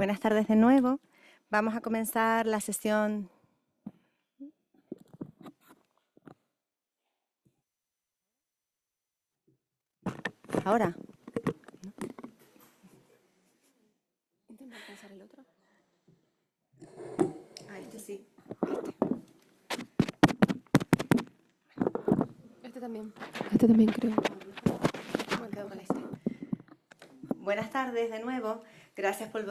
Buenas tardes de nuevo. Vamos a comenzar la sesión. Ahora. Intenta alcanzar el otro. Este sí. Este también. Este también creo. Me quedo con este. Buenas tardes de nuevo. Gracias por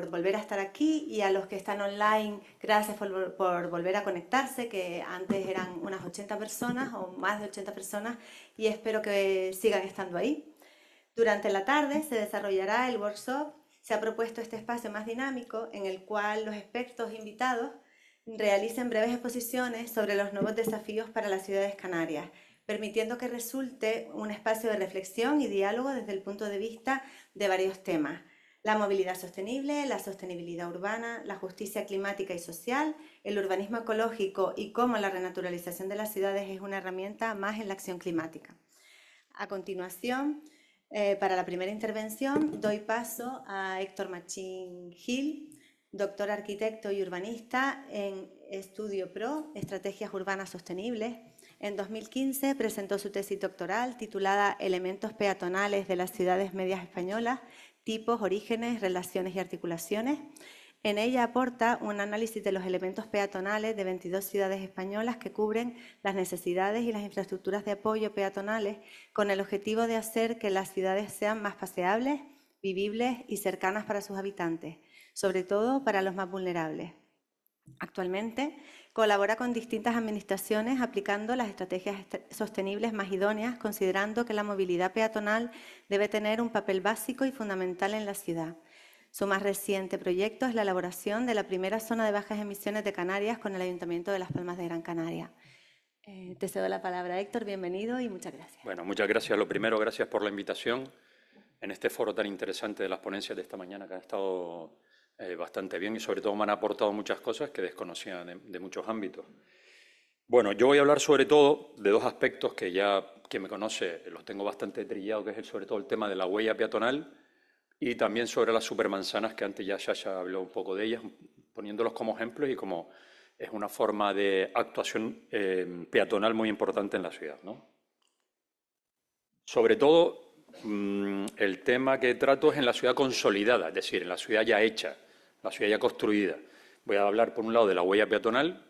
volver a estar aquí, y a los que están online, gracias por volver a conectarse, que antes eran unas 80 personas o más de 80 personas, y espero que sigan estando ahí. Durante la tarde se desarrollará el workshop. Se ha propuesto este espacio más dinámico en el cual los expertos invitados realicen breves exposiciones sobre los nuevos desafíos para las ciudades canarias, permitiendo que resulte un espacio de reflexión y diálogo desde el punto de vista de varios temas: la movilidad sostenible, la sostenibilidad urbana, la justicia climática y social, el urbanismo ecológico y cómo la renaturalización de las ciudades es una herramienta más en la acción climática. A continuación, para la primera intervención, doy paso a Héctor Machín Gil, doctor arquitecto y urbanista en Estudio Pro, Estrategias Urbanas Sostenibles. En 2015 presentó su tesis doctoral titulada Elementos peatonales de las ciudades medias españolas, tipos, orígenes, relaciones y articulaciones. En ella aporta un análisis de los elementos peatonales de 22 ciudades españolas que cubren las necesidades y las infraestructuras de apoyo peatonales, con el objetivo de hacer que las ciudades sean más paseables, vivibles y cercanas para sus habitantes, sobre todo para los más vulnerables. Actualmente colabora con distintas administraciones aplicando las estrategias sostenibles más idóneas, considerando que la movilidad peatonal debe tener un papel básico y fundamental en la ciudad. Su más reciente proyecto es la elaboración de la primera zona de bajas emisiones de Canarias con el Ayuntamiento de Las Palmas de Gran Canaria. Te cedo la palabra, Héctor. Bienvenido y muchas gracias. Bueno, muchas gracias. Lo primero, gracias por la invitación en este foro tan interesante de las ponencias de esta mañana, que han estado bastante bien y sobre todo me han aportado muchas cosas que desconocía de muchos ámbitos. Bueno, yo voy a hablar sobre todo de dos aspectos que ya quien me conoce los tengo bastante trillado, que es sobre todo el tema de la huella peatonal y también sobre las supermanzanas, que antes ya Sasha habló un poco de ellas, poniéndolos como ejemplos y como es una forma de actuación peatonal muy importante en la ciudad, ¿no? Sobre todo, el tema que trato es en la ciudad consolidada, es decir, en la ciudad ya hecha, la ciudad ya construida. Voy a hablar, por un lado, de la huella peatonal,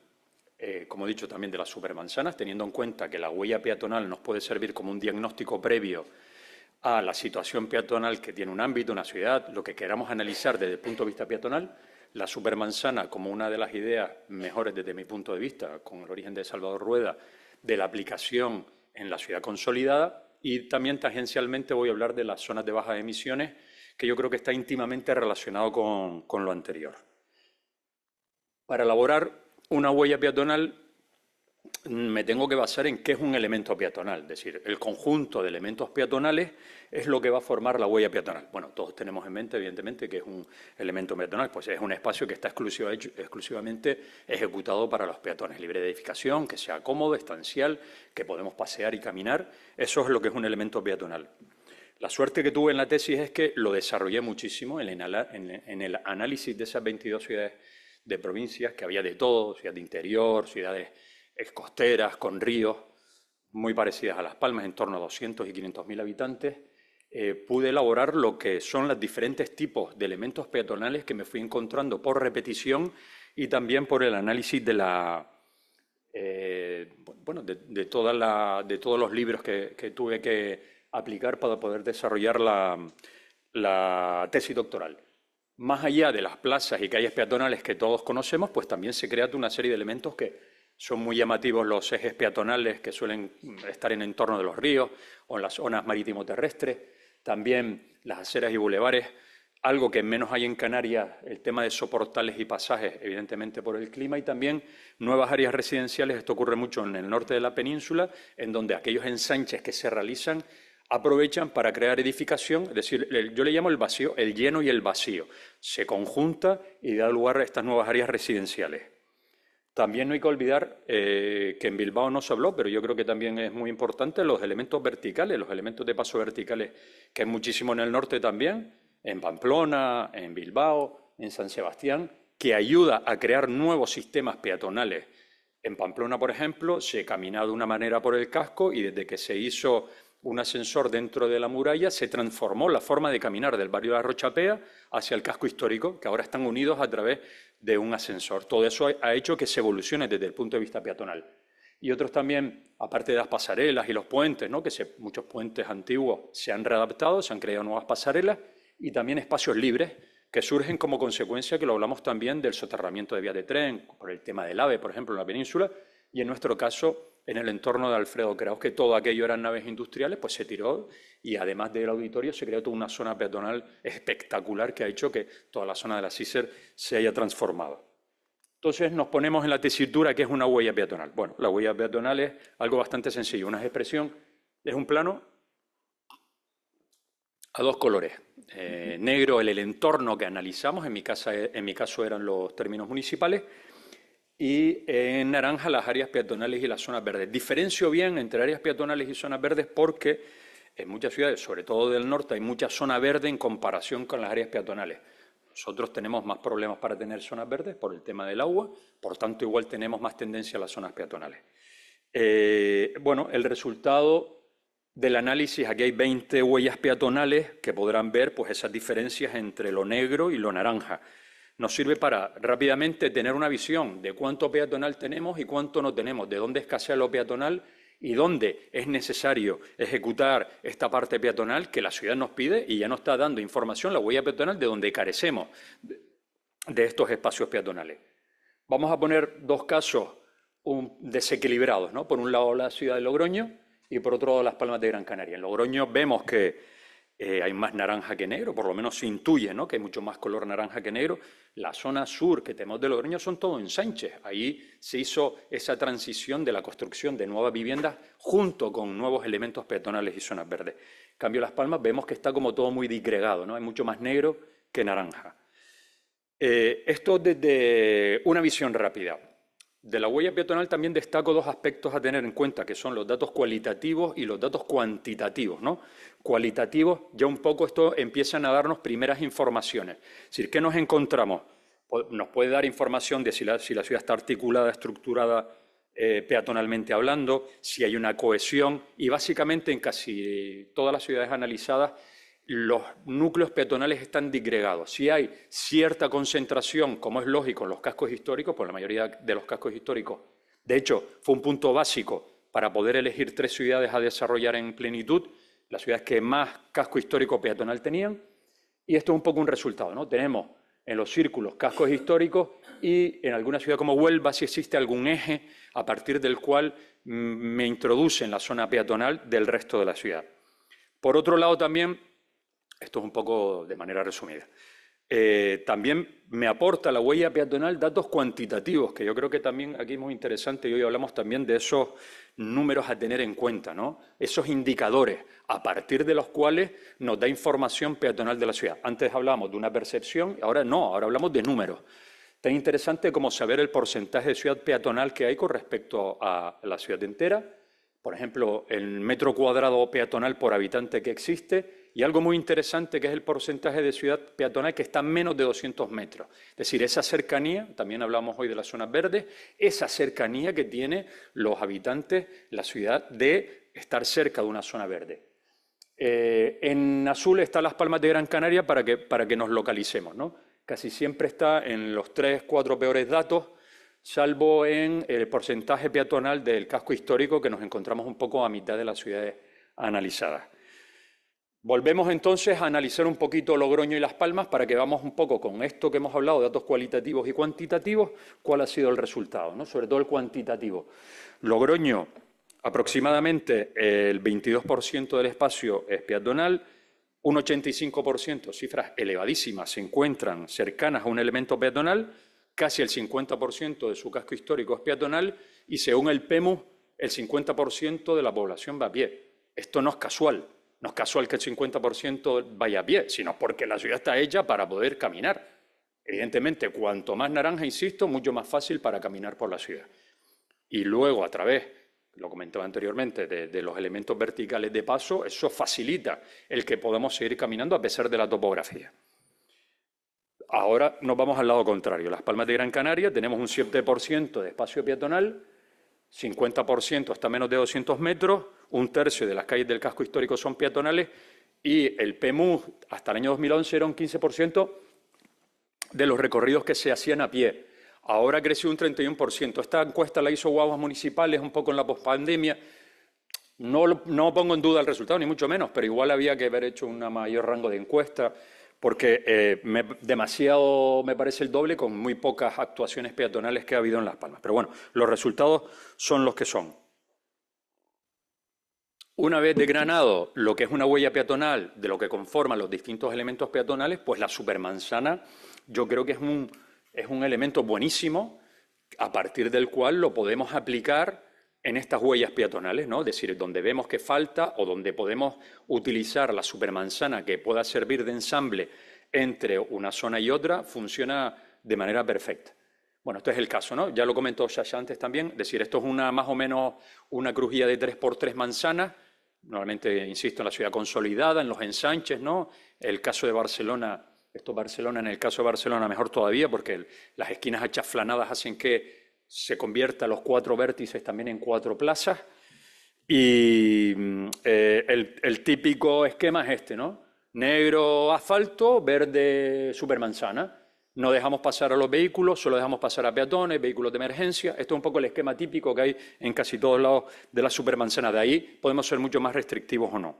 como he dicho, también de las supermanzanas, teniendo en cuenta que la huella peatonal nos puede servir como un diagnóstico previo a la situación peatonal que tiene un ámbito, una ciudad, lo que queramos analizar desde el punto de vista peatonal. La supermanzana como una de las ideas mejores desde mi punto de vista, con el origen de Salvador Rueda, de la aplicación en la ciudad consolidada. Y también tangencialmente voy a hablar de las zonas de bajas emisiones, que yo creo que está íntimamente relacionado con lo anterior. Para elaborar una huella peatonal me tengo que basar en qué es un elemento peatonal, es decir, el conjunto de elementos peatonales es lo que va a formar la huella peatonal. Bueno, todos tenemos en mente, evidentemente, que es un elemento peatonal, pues es un espacio que está exclusivamente ejecutado para los peatones, libre de edificación, que sea cómodo, estancial, que podemos pasear y caminar. Eso es lo que es un elemento peatonal. La suerte que tuve en la tesis es que lo desarrollé muchísimo en el análisis de esas 22 ciudades de provincias, que había de todo, ciudades de interior, ciudades costeras, con ríos, muy parecidas a Las Palmas, en torno a 200 y 500.000 habitantes. Pude elaborar lo que son los diferentes tipos de elementos peatonales que me fui encontrando por repetición y también por el análisis de todos los libros que tuve que aplicar para poder desarrollar la tesis doctoral. Más allá de las plazas y calles peatonales que todos conocemos, pues también se crea una serie de elementos que son muy llamativos: los ejes peatonales que suelen estar en entorno de los ríos o en las zonas marítimo-terrestres, también las aceras y bulevares, algo que menos hay en Canarias, el tema de soportales y pasajes, evidentemente por el clima, y también nuevas áreas residenciales. Esto ocurre mucho en el norte de la península, en donde aquellos ensanches que se realizan aprovechan para crear edificación, es decir, yo le llamo el vacío, el lleno y el vacío. Se conjunta y da lugar a estas nuevas áreas residenciales. También no hay que olvidar que en Bilbao no se habló, pero yo creo que también es muy importante, los elementos verticales, los elementos de paso verticales, que hay muchísimo en el norte también, en Pamplona, en Bilbao, en San Sebastián, que ayuda a crear nuevos sistemas peatonales. En Pamplona, por ejemplo, se camina de una manera por el casco y desde que se hizo un ascensor dentro de la muralla se transformó la forma de caminar del barrio de la Rochapea hacia el casco histórico, que ahora están unidos a través de un ascensor. Todo eso ha hecho que se evolucione desde el punto de vista peatonal. Y otros también, aparte de las pasarelas y los puentes, ¿no? Muchos puentes antiguos se han readaptado, se han creado nuevas pasarelas y también espacios libres que surgen como consecuencia, que lo hablamos también, del soterramiento de vías de tren, por el tema del AVE, por ejemplo, en la península, y en nuestro caso, en el entorno de Alfredo Kraus, que todo aquello eran naves industriales, pues se tiró y además del auditorio se creó toda una zona peatonal espectacular que ha hecho que toda la zona de la CISER se haya transformado. Entonces nos ponemos en la tesitura que es una huella peatonal. Bueno, la huella peatonal es algo bastante sencillo, una expresión, es un plano a dos colores. Negro el entorno que analizamos, en mi caso eran los términos municipales, y en naranja las áreas peatonales y las zonas verdes. Diferencio bien entre áreas peatonales y zonas verdes porque en muchas ciudades, sobre todo del norte, hay mucha zona verde en comparación con las áreas peatonales. Nosotros tenemos más problemas para tener zonas verdes por el tema del agua, por tanto igual tenemos más tendencia a las zonas peatonales. Bueno, el resultado del análisis, aquí hay 20 huellas peatonales que podrán ver pues, esas diferencias entre lo negro y lo naranja. Nos sirve para rápidamente tener una visión de cuánto peatonal tenemos y cuánto no tenemos, de dónde escasea lo peatonal y dónde es necesario ejecutar esta parte peatonal que la ciudad nos pide y ya nos está dando información, la huella peatonal, de donde carecemos de estos espacios peatonales. Vamos a poner dos casos desequilibrados, ¿no? Por un lado la ciudad de Logroño y por otro lado las Palmas de Gran Canaria. En Logroño vemos que hay más naranja que negro, por lo menos se intuye, ¿no? Que hay mucho más color naranja que negro. La zona sur que tenemos de Logroño son todo ensanches. Ahí se hizo esa transición de la construcción de nuevas viviendas junto con nuevos elementos peatonales y zonas verdes. En cambio, Las Palmas vemos que está como todo muy disgregado, ¿no? Hay mucho más negro que naranja. Esto desde una visión rápida. De la huella peatonal también destaco dos aspectos a tener en cuenta, que son los datos cualitativos y los datos cuantitativos, ¿no? Cualitativos, ya un poco esto empiezan a darnos primeras informaciones. Es decir, ¿qué nos encontramos? Nos puede dar información de si la ciudad está articulada, estructurada, peatonalmente hablando, si hay una cohesión, y básicamente en casi todas las ciudades analizadas los núcleos peatonales están disgregados. Si hay cierta concentración, como es lógico en los cascos históricos, pues la mayoría de los cascos históricos, de hecho, fue un punto básico para poder elegir 3 ciudades a desarrollar en plenitud, las ciudades que más casco histórico peatonal tenían, y esto es un poco un resultado, ¿no? Tenemos en los círculos cascos históricos y en alguna ciudad como Huelva si existe algún eje a partir del cual me introduce en la zona peatonal del resto de la ciudad. Por otro lado también, esto es un poco de manera resumida, también me aporta la huella peatonal datos cuantitativos, que yo creo que también aquí es muy interesante y hoy hablamos también de esos números a tener en cuenta, ¿no? Esos indicadores a partir de los cuales nos da información peatonal de la ciudad. Antes hablábamos de una percepción, ahora no, ahora hablamos de números. Tan interesante como saber el porcentaje de ciudad peatonal que hay con respecto a la ciudad entera, por ejemplo, el metro cuadrado peatonal por habitante que existe, y algo muy interesante que es el porcentaje de ciudad peatonal que está a menos de 200 metros. Es decir, esa cercanía, también hablamos hoy de las zonas verdes, esa cercanía que tienen los habitantes, la ciudad, de estar cerca de una zona verde. En azul están Las Palmas de Gran Canaria para que nos localicemos, ¿no? Casi siempre está en los 3 o 4 peores datos, salvo en el porcentaje peatonal del casco histórico, que nos encontramos un poco a mitad de las ciudades analizadas. Volvemos entonces a analizar un poquito Logroño y Las Palmas para que veamos un poco con esto que hemos hablado, datos cualitativos y cuantitativos, cuál ha sido el resultado, ¿no? Sobre todo el cuantitativo. Logroño, aproximadamente el 22% del espacio es peatonal, un 85%, cifras elevadísimas, se encuentran cercanas a un elemento peatonal, casi el 50% de su casco histórico es peatonal y según el PEMU, el 50% de la población va a pie. Esto no es casual. No es casual que el 50% vaya a pie, sino porque la ciudad está hecha para poder caminar. Evidentemente, cuanto más naranja, insisto, mucho más fácil para caminar por la ciudad. Y luego, a través, lo comentaba anteriormente, de los elementos verticales de paso, eso facilita el que podamos seguir caminando a pesar de la topografía. ahora nos vamos al lado contrario. Las Palmas de Gran Canaria tenemos un 7% de espacio peatonal, 50% hasta menos de 200 metros, un tercio de las calles del casco histórico son peatonales y el PMU hasta el año 2011 era un 15% de los recorridos que se hacían a pie. Ahora ha crecido un 31%. Esta encuesta la hizo Guaguas Municipales un poco en la pospandemia. No pongo en duda el resultado, ni mucho menos, pero igual había que haber hecho un mayor rango de encuesta, porque demasiado me parece el doble con muy pocas actuaciones peatonales que ha habido en Las Palmas. Pero bueno, los resultados son los que son. Una vez desgranado lo que es una huella peatonal de lo que conforman los distintos elementos peatonales, pues la supermanzana yo creo que es un elemento buenísimo a partir del cual lo podemos aplicar en estas huellas peatonales, ¿no? Es decir, donde vemos que falta o donde podemos utilizar la supermanzana que pueda servir de ensamble entre una zona y otra, funciona de manera perfecta. Bueno, este es el caso, ¿no? Ya lo comentó Sasha antes también, es decir, esto es más o menos una crujía de 3x3 manzanas, normalmente, insisto, en la ciudad consolidada, en los ensanches, ¿no? El caso de Barcelona, en el caso de Barcelona mejor todavía, porque las esquinas achaflanadas hacen que se convierta los 4 vértices también en 4 plazas. Y el típico esquema es este, ¿no? Negro asfalto, verde supermanzana. No dejamos pasar a los vehículos, solo dejamos pasar a peatones, vehículos de emergencia. Esto es un poco el esquema típico que hay en casi todos lados de la supermanzana. De ahí podemos ser mucho más restrictivos o no.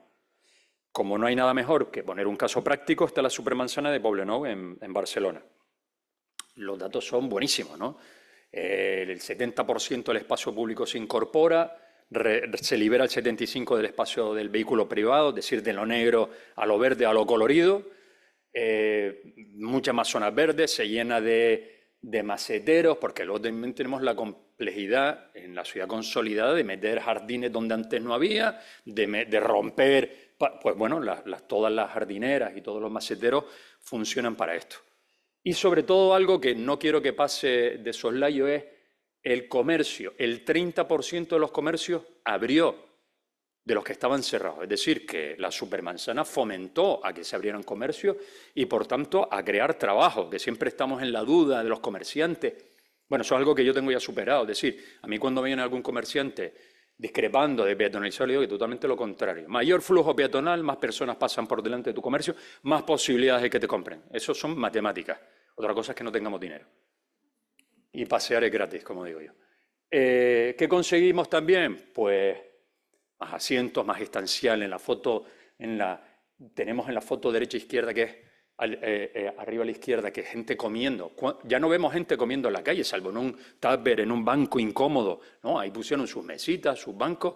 Como no hay nada mejor que poner un caso práctico, está la supermanzana de Poblenou en Barcelona. Los datos son buenísimos, ¿no? El 70% del espacio público se incorpora, se libera el 75% del espacio del vehículo privado, es decir, de lo negro a lo verde, a lo colorido. Muchas más zonas verdes, se llena de maceteros, porque luego también tenemos la complejidad en la ciudad consolidada de meter jardines donde antes no había, de romper, pues bueno, todas las jardineras y todos los maceteros funcionan para esto. Y sobre todo algo que no quiero que pase de soslayo es el comercio. El 30% de los comercios abrió de los que estaban cerrados. Es decir, que la supermanzana fomentó a que se abrieran comercios y, por tanto, a crear trabajo, que siempre estamos en la duda de los comerciantes. Bueno, eso es algo que yo tengo ya superado. Es decir, a mí cuando viene algún comerciante discrepando de peatonalizar, le digo que totalmente lo contrario. Mayor flujo peatonal, más personas pasan por delante de tu comercio, más posibilidades de que te compren. Eso son matemáticas. Otra cosa es que no tengamos dinero. Y pasear es gratis, como digo yo. ¿Qué conseguimos también? Pues más asientos, más estancial. En la foto, tenemos en la foto derecha e izquierda, que es arriba a la izquierda, que es gente comiendo. Ya no vemos gente comiendo en la calle, salvo en un tupper, en un banco incómodo, ¿no? Ahí pusieron sus mesitas, sus bancos.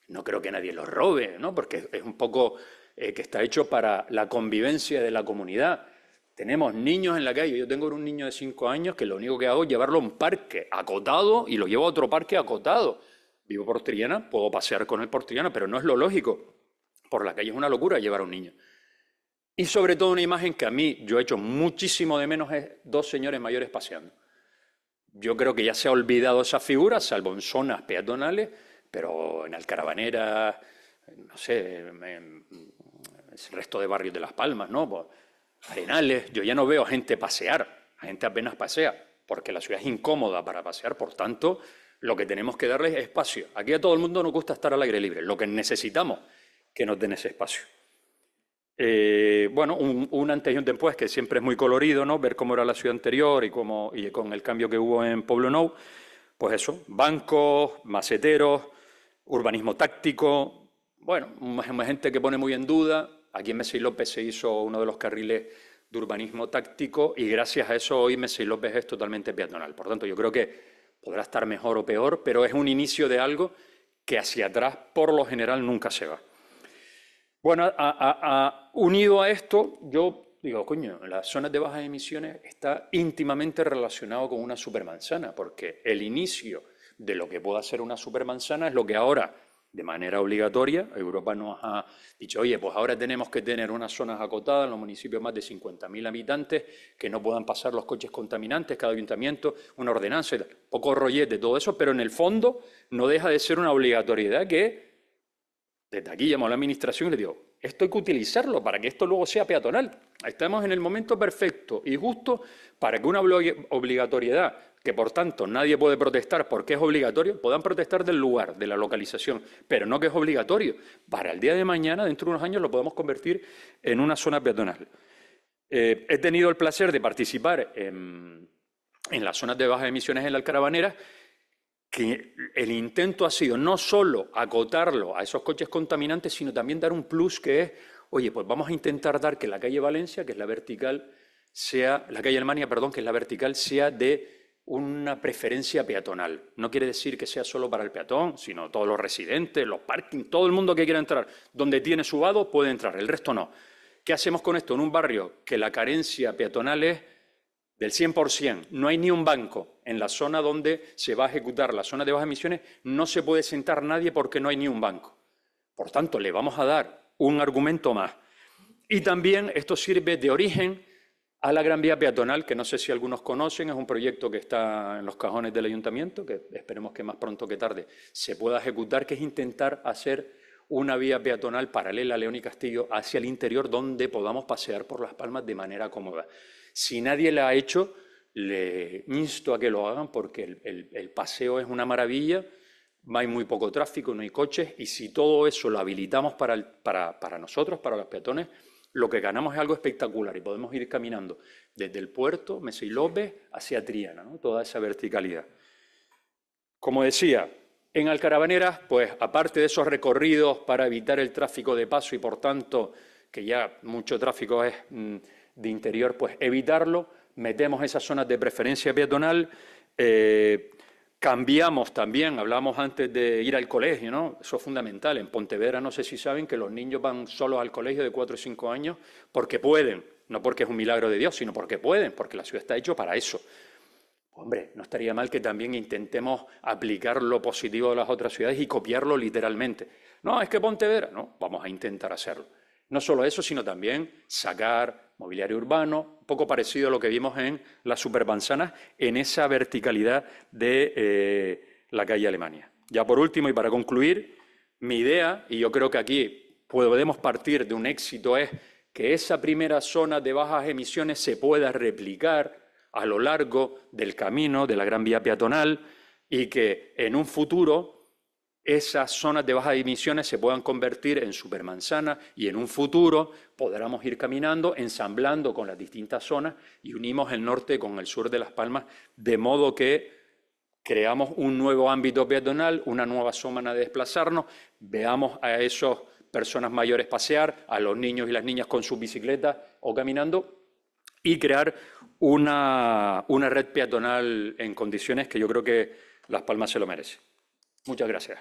No creo que nadie los robe, ¿no? Porque es un poco que está hecho para la convivencia de la comunidad. Tenemos niños en la calle. Yo tengo un niño de 5 años que lo único que hago es llevarlo a un parque acotado y lo llevo a otro parque acotado. Vivo por Triana, puedo pasear con él por Triana, pero no es lo lógico. Por la calle es una locura llevar a un niño. Y sobre todo una imagen que a mí yo he hecho muchísimo de menos es 2 señores mayores paseando. Yo creo que ya se ha olvidado esa figura, salvo en zonas peatonales, pero en Alcarabanera, no sé, el resto de barrios de Las Palmas, ¿no? Pues, Arenales, yo ya no veo a gente pasear, la gente apenas pasea, porque la ciudad es incómoda para pasear, por tanto, lo que tenemos que darles es espacio. Aquí a todo el mundo nos gusta estar al aire libre, lo que necesitamos que nos den ese espacio. Bueno, un antes y un después, que siempre es muy colorido, ¿no? Ver cómo era la ciudad anterior y con el cambio que hubo en Poblenou, pues eso, bancos, maceteros, urbanismo táctico, bueno, gente que pone muy en duda. Aquí en Mesa y López se hizo uno de los carriles de urbanismo táctico y gracias a eso hoy Mesa y López es totalmente peatonal. Por tanto, yo creo que podrá estar mejor o peor, pero es un inicio de algo que hacia atrás, por lo general, nunca se va. Bueno, unido a esto, yo digo, coño, las zonas de bajas emisiones está íntimamente relacionado con una supermanzana, porque el inicio de lo que pueda ser una supermanzana es lo que ahora, de manera obligatoria, Europa nos ha dicho, oye, pues ahora tenemos que tener unas zonas acotadas en los municipios más de 50.000 habitantes, que no puedan pasar los coches contaminantes, cada ayuntamiento, una ordenanza, poco rollete, todo eso, pero en el fondo no deja de ser una obligatoriedad que, desde aquí llamo a la administración y le digo, Esto hay que utilizarlo para que esto luego sea peatonal. Estamos en el momento perfecto y justo para que una obligatoriedad, que por tanto nadie puede protestar porque es obligatorio, puedan protestar del lugar, de la localización, pero no que es obligatorio. Para el día de mañana, dentro de unos años, lo podemos convertir en una zona peatonal. He tenido el placer de participar en las zonas de bajas emisiones en la Alcaravanera, que el intento ha sido no solo acotarlo a esos coches contaminantes, sino también dar un plus que es, oye, pues vamos a intentar dar que la calle Valencia, que es la vertical, la calle Alemania, perdón, que es la vertical, sea de una preferencia peatonal. No quiere decir que sea solo para el peatón, sino todos los residentes, los parking, todo el mundo que quiera entrar, donde tiene su vado puede entrar, el resto no. ¿Qué hacemos con esto? En un barrio que la carencia peatonal es del 100%, no hay ni un banco en la zona donde se va a ejecutar la zona de bajas emisiones, no se puede sentar nadie porque no hay ni un banco. Por tanto, le vamos a dar un argumento más. Y también esto sirve de origen a la Gran Vía Peatonal, que no sé si algunos conocen, es un proyecto que está en los cajones del ayuntamiento, que esperemos que más pronto que tarde se pueda ejecutar, que es intentar hacer una vía peatonal paralela a León y Castillo hacia el interior donde podamos pasear por Las Palmas de manera cómoda. Si nadie la ha hecho, le insto a que lo hagan porque el paseo es una maravilla, hay muy poco tráfico, no hay coches, y si todo eso lo habilitamos para nosotros, para los peatones, lo que ganamos es algo espectacular y podemos ir caminando desde el puerto, Mesa y López, hacia Triana, ¿no? Toda esa verticalidad. Como decía, en Alcaravanera, pues aparte de esos recorridos para evitar el tráfico de paso y por tanto, que ya mucho tráfico es de interior, pues evitarlo, metemos esas zonas de preferencia peatonal, cambiamos también, hablamos antes de ir al colegio, ¿no? Eso es fundamental. En Pontevedra no sé si saben que los niños van solos al colegio de 4 o 5 años porque pueden, no porque es un milagro de Dios, sino porque pueden, porque la ciudad está hecha para eso. Hombre, no estaría mal que también intentemos aplicar lo positivo de las otras ciudades y copiarlo literalmente. No, es que Pontevedra, no, vamos a intentar hacerlo. No solo eso, sino también sacar mobiliario urbano, un poco parecido a lo que vimos en las supermanzanas, en esa verticalidad de la calle Alemania. Ya por último, y para concluir, mi idea, y yo creo que aquí podemos partir de un éxito, es que esa primera zona de bajas emisiones se pueda replicar a lo largo del camino de la Gran Vía Peatonal y que en un futuro esas zonas de bajas emisiones se puedan convertir en supermanzanas y en un futuro podamos ir caminando, ensamblando con las distintas zonas y unimos el norte con el sur de Las Palmas, de modo que creamos un nuevo ámbito peatonal, una nueva zona de desplazarnos, veamos a esas personas mayores pasear, a los niños y las niñas con sus bicicletas o caminando, y crear una red peatonal en condiciones que yo creo que Las Palmas se lo merece. Muchas gracias.